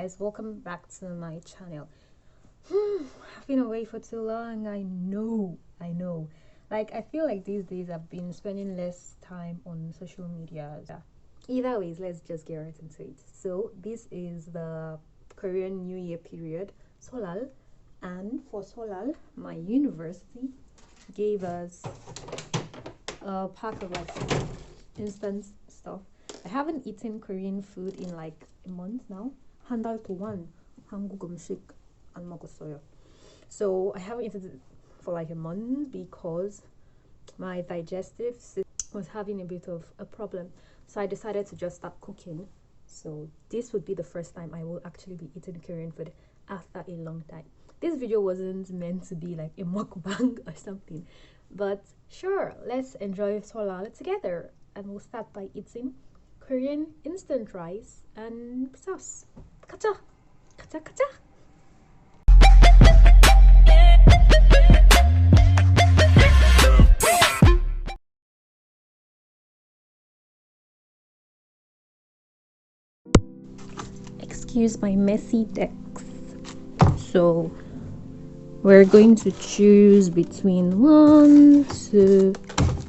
guys, welcome back to my channel. I've been away for too long. I know. Like, I feel like these days I've been spending less time on social media. Either ways, let's just get right into it. So this is the Korean New Year period, Solal, and for Solal, my university gave us a pack of like instant stuff. I haven't eaten Korean food in like a month now. 한 달 동안 한국 음식 안 먹었어요. So I haven't eaten it for like a month because my digestive system was having a bit of a problem. So I decided to just start cooking. So this would be the first time I will actually be eating Korean food after a long time. This video wasn't meant to be like a mukbang or something, but sure, let's enjoy Solal together, and we'll start by eating Korean instant rice and sauce. 가자! 가자, 가자! Excuse my messy decks. So we're going to choose between 1, 2.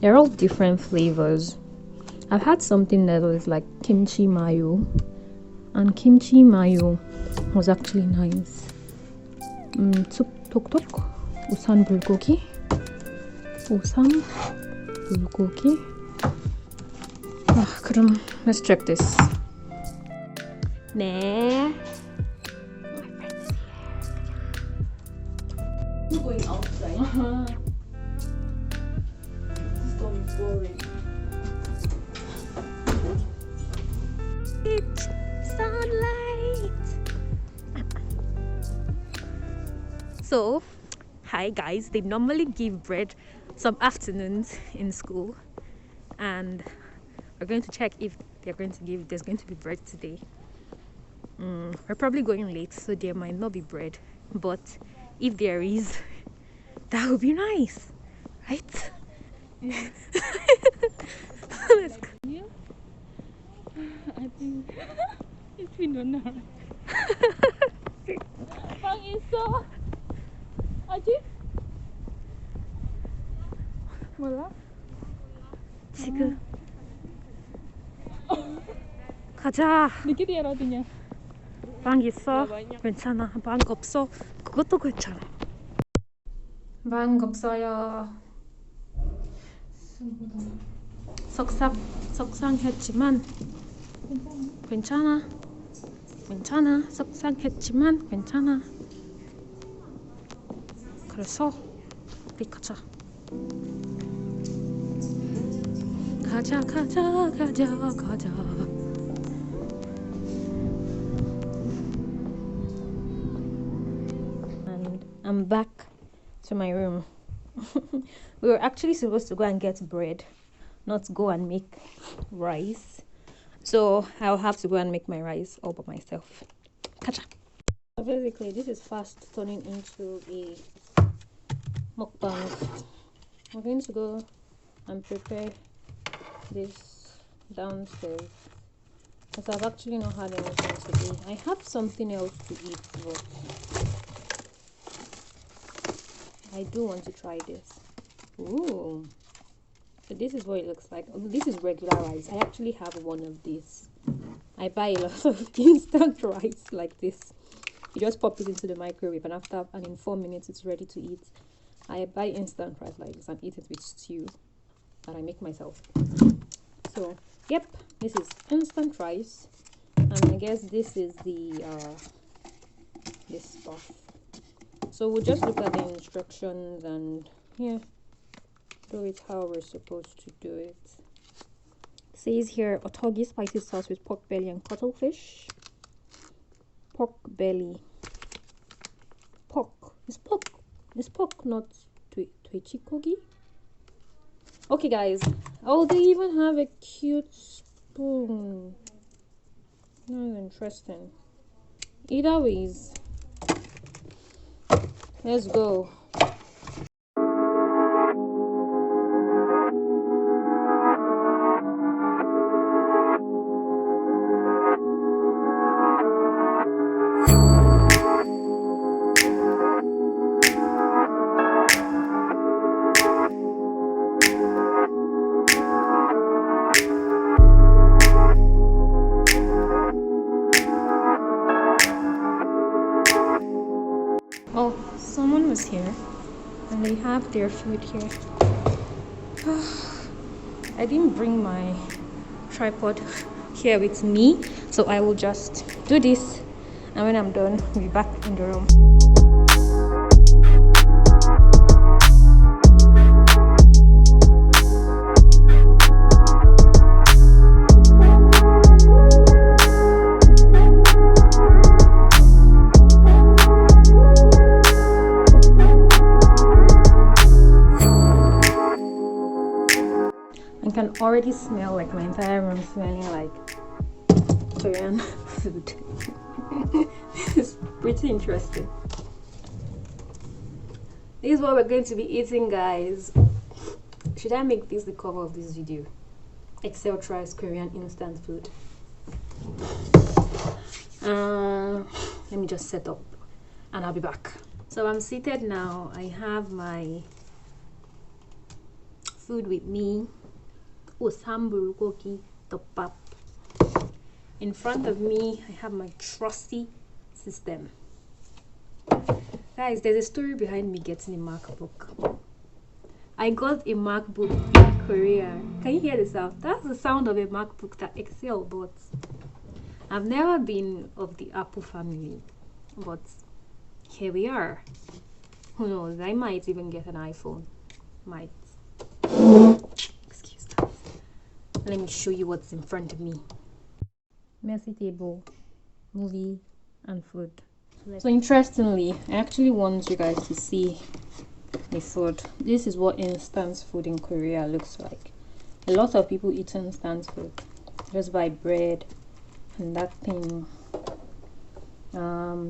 They're all different flavors. I've had something that was like kimchi mayo, and kimchi mayo was actually nice. 툭툭툭 우산 불고기. 그럼 let's check this. 네. My friend is here. You're going outside. This is so boring. It's sunlight. So, hi guys. They normally give bread some afternoons in school, and we're going to check if there's going to be bread today. We're probably going late, so there might not be bread, but if there is, that would be nice, right? Yeah. Let's go. Yeah. I think it's been 1 hour. 방 있어? 아직? 몰라? 지금 가자. 늦게 뛰어라더냐? 방 있어? 괜찮아. 방 없어? 그것도 괜찮아. 방 없어요. 속상했지만 괜찮아. 속상했지만 괜찮아. 그래서 우리 가자. 가자. And I'm back to my room. We were actually supposed to go and get bread, not go and make rice. So I'll have to go and make my rice all by myself. Kacha. So basically, this is fast turning into a mukbang. I'm going to go and prepare this downstairs because I've actually not had anything today. I have something else to eat, but I do want to try this. Ooh. So this is what it looks like. This is regular rice. I actually have one of these. I buy a lot of instant rice like this. You just pop it into the microwave, and in 4 minutes it's ready to eat. I buy instant rice like this and eat it with stew that I make myself. So yep, this is instant rice, and I guess this is the this stuff. So we'll just look at the instructions and do it how we're supposed to do it. It says here otogi spicy sauce with pork belly and cuttlefish. Pork belly. Pork. It's pork, not twechikogi. Okay guys. Oh, they even have a cute spoon. That's interesting. Either ways, let's go. Oh, someone was here and they have their food here. I didn't bring my tripod here with me, so I will just do this, and when I'm done, we'll be back in the room. I can already smell like my entire room smelling like Korean food. This is pretty interesting. This is what we're going to be eating, guys. Should I make this the cover of this video? Excel tries Korean instant food. Let me just set up and I'll be back. So I'm seated now. I have my food with me. Bulgogi tteokbap. In front of me, I have my trusty system. Guys, there's a story behind me getting a MacBook. I got a MacBook in Korea. Can you hear the sound? That's the sound of a MacBook that Excel bought. I've never been of the Apple family, but here we are. Who knows? I might even get an iPhone. Might. Excuse that. Let me show you what's in front of me. Messy table, movie, and food. So interestingly, I actually want you guys to see the food. This is what instant food in Korea looks like. A lot of people eat instant food. Just buy bread and that thing. A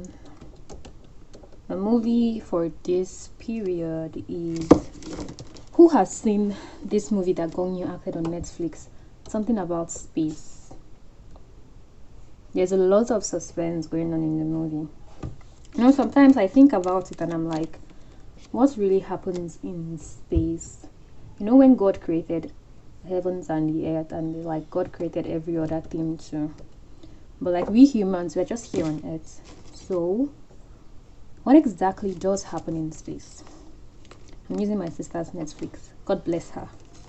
movie for this period is... Who has seen this movie that Gong Yoo acted on Netflix? Something about space. There's a lot of suspense going on in the movie. You know, sometimes I think about it and I'm like, what really happens in space? You know, when God created heavens and the earth, and like God created every other thing too, but like we humans, we're just here on earth. So what exactly does happen in space? I'm using my sister's Netflix. God bless her.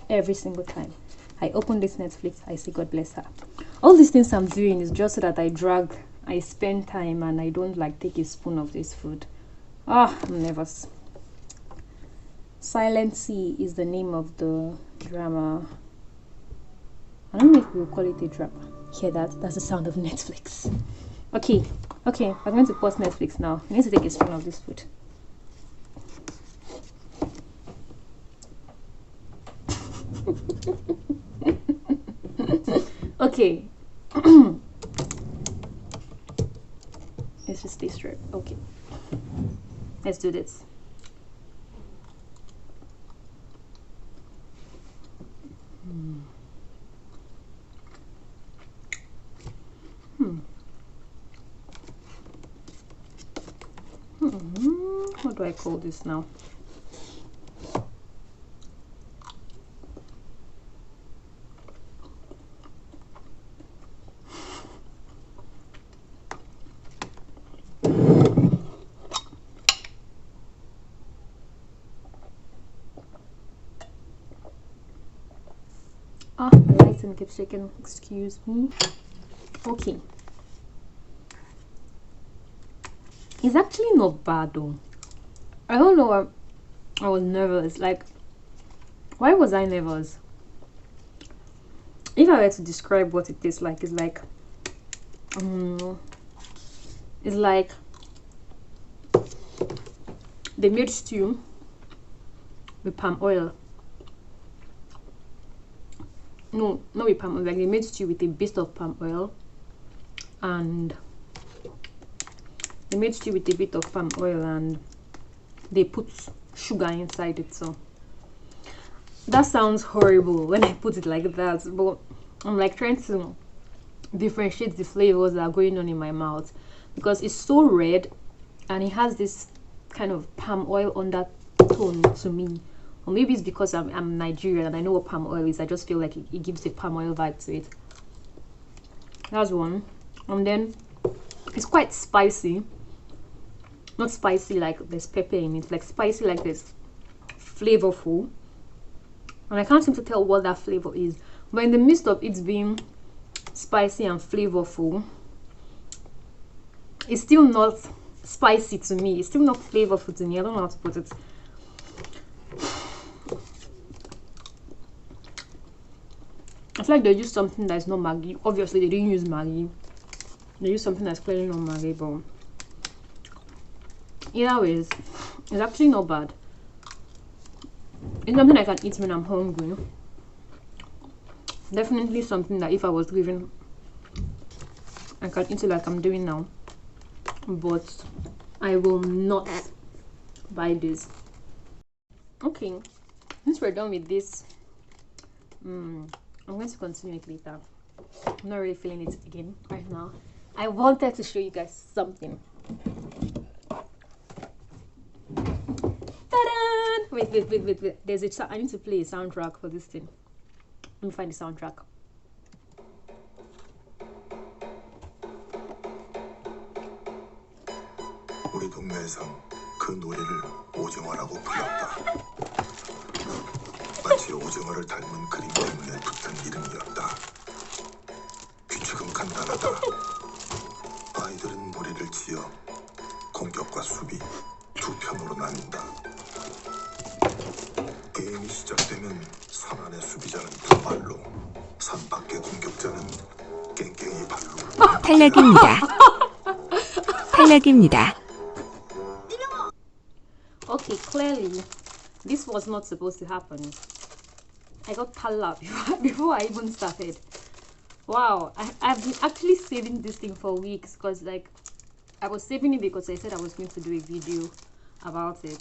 Every single time I open this Netflix, I say God bless her. All these things I'm doing is just so that I spend time and I don't like take a spoon of this food. I'm nervous. Silent Sea is the name of the drama. I don't know if we'll call it a drama. Hear that? That's the sound of Netflix. Okay, I'm going to pause Netflix now. I need to take a spoon of this food. Okay. Let's just stay straight. Okay. Let's do this. What do I call this now? The lighting keeps shaking. Excuse me. Okay. It's actually not bad though. I don't know why I was nervous. Like, why was I nervous? If I were to describe what it tastes like, it's like they made stew with palm oil. No, not with palm oil. Like they made stew with a bit of palm oil, and they made stew with a bit of palm oil, and they put sugar inside it. So that sounds horrible when I put it like that, but I'm like trying to differentiate the flavors that are going on in my mouth, because it's so red and it has this kind of palm oil undertone to me. Or maybe it's because I'm Nigerian and I know what palm oil is. I just feel like it gives a palm oil vibe to it. That's one. And then it's quite spicy. Not spicy like there's pepper in it, like spicy like this, flavorful. And I can't seem to tell what that flavor is. But in the midst of it being spicy and flavorful, it's still not spicy to me. It's still not flavorful to me. I don't know how to put it. I feel like they used something that's not Maggi. Obviously, they didn't use Maggi. They used something that's clearly not Maggi, but either ways, it's actually not bad. It's something I can eat when I'm hungry. Definitely something that if I was living, I can eat it like I'm doing now. But I will not buy this. Okay, since we're done with this, I'm going to continue it later. I'm not really feeling it again right now. I wanted to show you guys something. Ta-da! Wait. There's I need to play a soundtrack for this thing. Let me find the soundtrack. 우리 동네에선 그 놀이를 오징어라고 불렀다. 마치 오징어를 닮은 그림 때문에 붙은 이름이었다. 규칙은 간단하다. 아이들은 무리를 지어 공격과 수비 두 편으로 나뉜다. 게임이 시작되면 산 안의 수비자는 두 발로, 산 밖의 공격자는 깽깽이 발로. 탈락입니다. 탈락입니다. Okay, clearly this was not supposed to happen. I got talak before I even started. Wow, I've been actually saving this thing for weeks, because like I was saving it because I said I was going to do a video about it,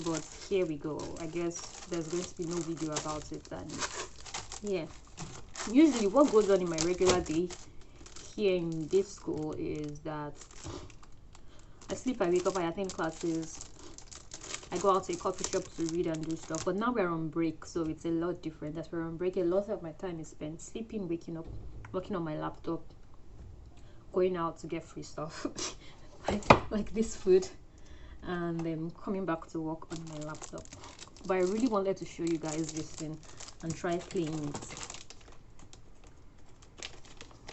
but here we go. I guess there's going to be no video about it. And yeah, usually what goes on in my regular day here in this school is that I sleep, I wake up, I attend classes, I go out to a coffee shop to read and do stuff. But now we're on break, so it's a lot different. As we're on break, a lot of my time is spent sleeping, waking up, working on my laptop, going out to get free stuff like this food, and then coming back to work on my laptop. But I really wanted to show you guys this thing and try playing it.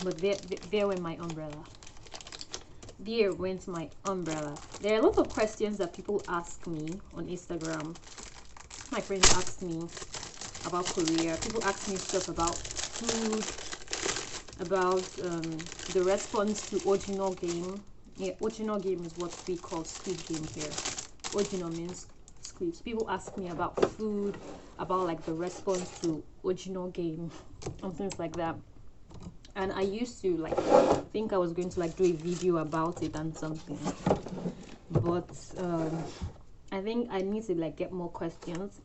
But there went my umbrella. There went my umbrella. There are a lot of questions that people ask me on Instagram. My friends ask me about Korea. People ask me stuff about food, about the response to Ojino game. Yeah, Ojino game is what we call squid game here. Ojino means squid. People ask me about food, about like the response to Ojino game and things like that. And I used to like think I was going to like do a video about it and something, but I think I need to like get more questions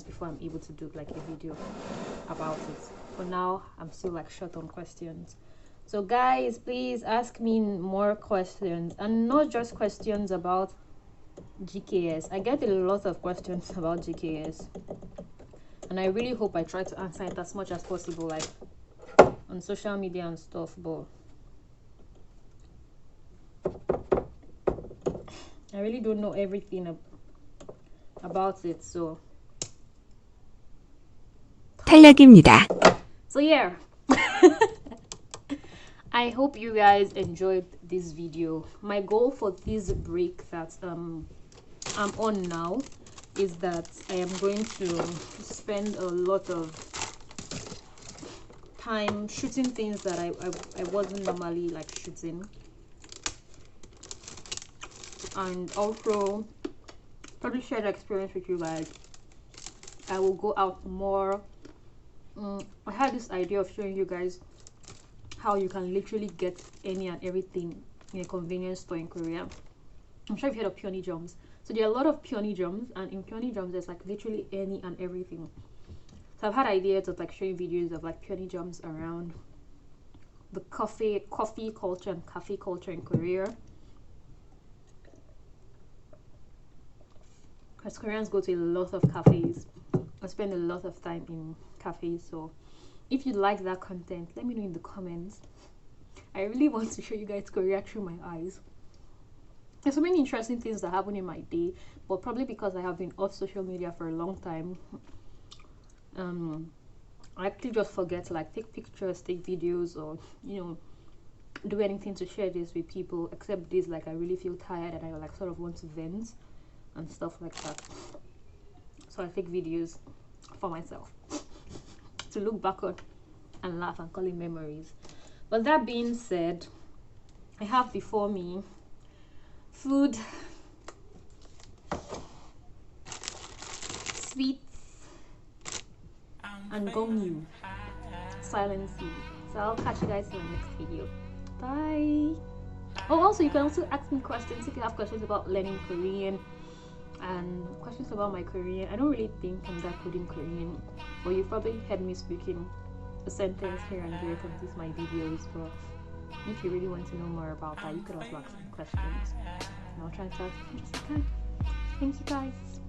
before I'm able to do like a video about it. For now, I'm still like short on questions. So guys, please ask me more questions, and not just questions about GKS. I get a lot of questions about GKS, and I really hope I try to answer it as much as possible, like on social media and stuff, but I really don't know everything about it. So 탈락입니다. So yeah. I hope you guys enjoyed this video. My goal for this break that I'm on now is that I am going to spend a lot of time shooting things that I wasn't normally like shooting, and also probably share the experience with you guys. I will go out more. I had this idea of showing you guys how you can literally get any and everything in a convenience store in Korea. I'm sure you've heard of peony drums. So there are a lot of peony drums, and in peony drums there's like literally any and everything. So I've had ideas of like showing videos of like peony drums around the coffee culture and cafe culture in Korea, because Koreans go to a lot of cafes. I spend a lot of time in cafes, so if you like that content, let me know in the comments. I really want to show you guys Korea through my eyes. there's so many interesting things that happen in my day, but probably because I have been off social media for a long time, I actually just forget to like take pictures, take videos, or do anything to share this with people, except days like I really feel tired and I like sort of want to vent and stuff like that. So I take videos for myself to look back on and laugh and call it memories. But that being said, I have before me food, sweets, and gong silent food. So I'll catch you guys in the next video. Bye. Oh, also you can also ask me questions if you have questions about learning Korean and questions about my Korean. I don't really think I'm that good in Korean, but you've probably heard me speaking a sentence here and there from these my videos. But if you really want to know more about that, you could also ask me questions and I'll try to answer as much as I can. Thank you guys.